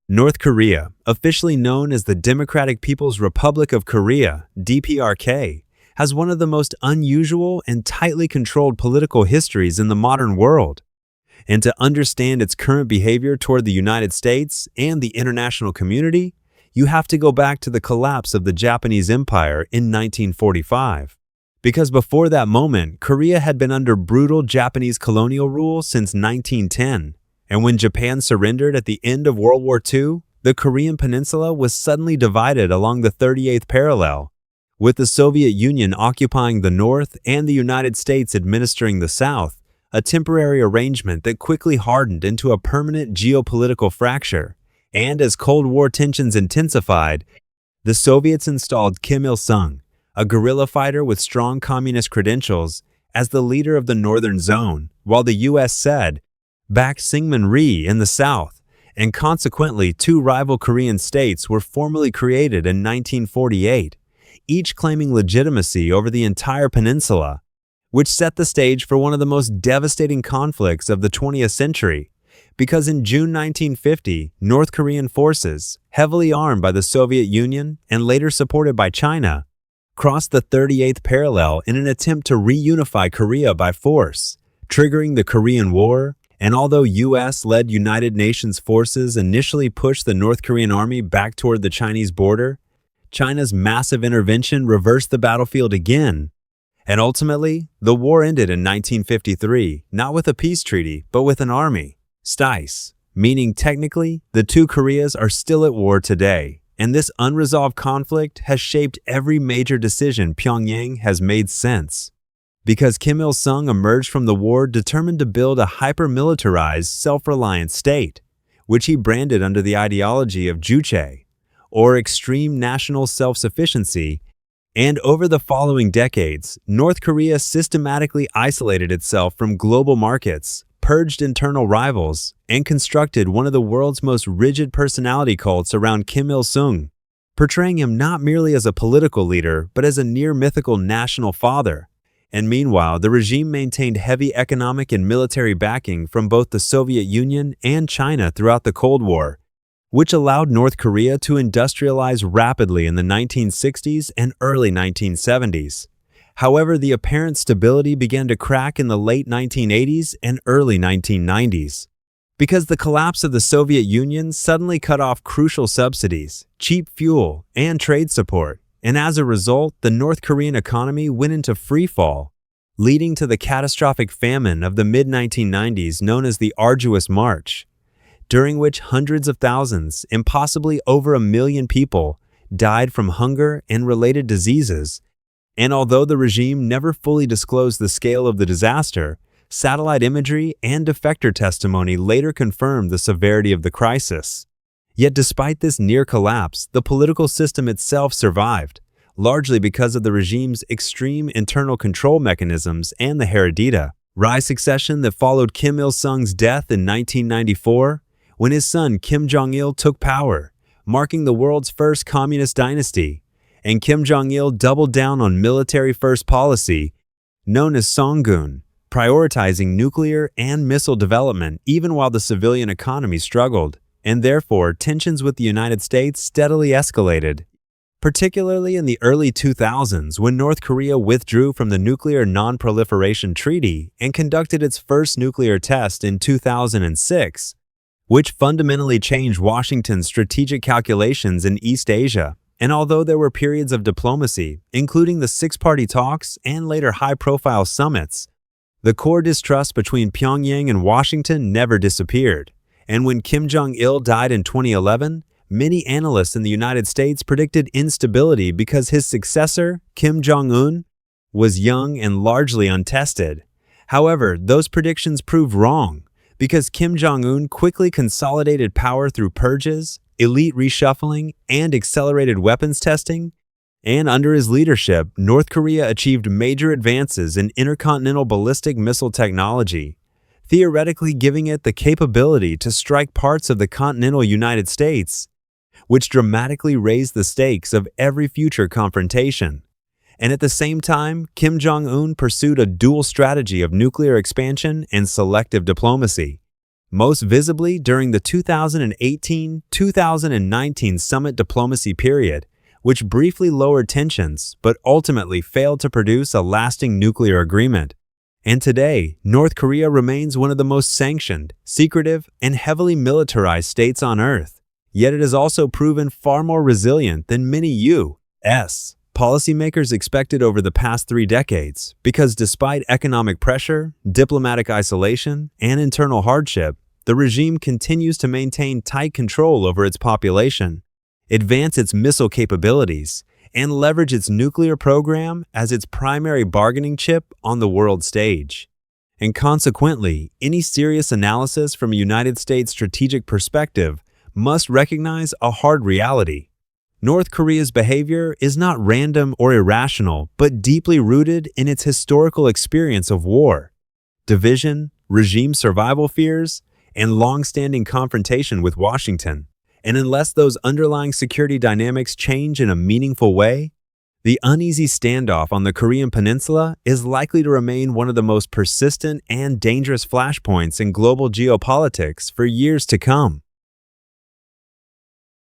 North Korea, officially known as the Democratic People's Republic of Korea, DPRK, has one of the most unusual and tightly controlled political histories in the modern world. And to understand its current behavior toward the United States and the international community, you have to go back to the collapse of the Japanese Empire in 1945. Because before that moment, Korea had been under brutal Japanese colonial rule since 1910. And when Japan surrendered at the end of World War II, the Korean Peninsula was suddenly divided along the 38th parallel, with the Soviet Union occupying the north and the United States administering the south, a temporary arrangement that quickly hardened into a permanent geopolitical fracture. And as Cold War tensions intensified, the Soviets installed Kim Il-sung, a guerrilla fighter with strong communist credentials, as the leader of the Northern Zone, while the U.S. said, backed Syngman Rhee in the South, and consequently two rival Korean states were formally created in 1948, each claiming legitimacy over the entire peninsula, which set the stage for one of the most devastating conflicts of the 20th century, because in June 1950, North Korean forces, heavily armed by the Soviet Union and later supported by China, crossed the 38th parallel in an attempt to reunify Korea by force, triggering the Korean War. And although U.S.-led United Nations forces initially pushed the North Korean army back toward the Chinese border, China's massive intervention reversed the battlefield again. And ultimately, the war ended in 1953, not with a peace treaty, but with an armistice, meaning technically, the two Koreas are still at war today. And this unresolved conflict has shaped every major decision Pyongyang has made since. Because Kim Il-sung emerged from the war determined to build a hyper-militarized, self-reliant state, which he branded under the ideology of Juche, or extreme national self-sufficiency, and over the following decades, North Korea systematically isolated itself from global markets, purged internal rivals, and constructed one of the world's most rigid personality cults around Kim Il-sung, portraying him not merely as a political leader, but as a near-mythical national father. And meanwhile, the regime maintained heavy economic and military backing from both the Soviet Union and China throughout the Cold War, which allowed North Korea to industrialize rapidly in the 1960s and early 1970s. However, the apparent stability began to crack in the late 1980s and early 1990s, because the collapse of the Soviet Union suddenly cut off crucial subsidies, cheap fuel, and trade support. And as a result, the North Korean economy went into freefall, leading to the catastrophic famine of the mid-1990s known as the Arduous March, during which hundreds of thousands, and possibly over 1 million people, died from hunger and related diseases. And although the regime never fully disclosed the scale of the disaster, satellite imagery and defector testimony later confirmed the severity of the crisis. Yet despite this near collapse, the political system itself survived, largely because of the regime's extreme internal control mechanisms and the Heredita Rye succession that followed Kim Il-sung's death in 1994, when his son Kim Jong Il took power, marking the world's first communist dynasty. And Kim Jong Il doubled down on military-first policy, known as Songun, prioritizing nuclear and missile development even while the civilian economy struggled. And therefore, tensions with the United States steadily escalated, particularly in the early 2000s when North Korea withdrew from the Nuclear Non-Proliferation Treaty and conducted its first nuclear test in 2006, which fundamentally changed Washington's strategic calculations in East Asia. And although there were periods of diplomacy, including the six-party talks and later high-profile summits, the core distrust between Pyongyang and Washington never disappeared. And when Kim Jong-il died in 2011, many analysts in the United States predicted instability because his successor, Kim Jong Un, was young and largely untested. However, those predictions proved wrong because Kim Jong Un quickly consolidated power through purges, elite reshuffling, and accelerated weapons testing. And under his leadership, North Korea achieved major advances in intercontinental ballistic missile technology, theoretically giving it the capability to strike parts of the continental United States, which dramatically raised the stakes of every future confrontation. And at the same time, Kim Jong Un pursued a dual strategy of nuclear expansion and selective diplomacy, most visibly during the 2018-2019 summit diplomacy period, which briefly lowered tensions but ultimately failed to produce a lasting nuclear agreement. And today, North Korea remains one of the most sanctioned, secretive, and heavily militarized states on Earth. Yet it has also proven far more resilient than many U.S. policymakers expected over the past 3 decades, because despite economic pressure, diplomatic isolation, and internal hardship, the regime continues to maintain tight control over its population, advance its missile capabilities, and leverage its nuclear program as its primary bargaining chip on the world stage. And consequently, any serious analysis from a United States strategic perspective must recognize a hard reality. North Korea's behavior is not random or irrational, but deeply rooted in its historical experience of war, division, regime survival fears, and long-standing confrontation with Washington. And unless those underlying security dynamics change in a meaningful way, the uneasy standoff on the Korean Peninsula is likely to remain one of the most persistent and dangerous flashpoints in global geopolitics for years to come.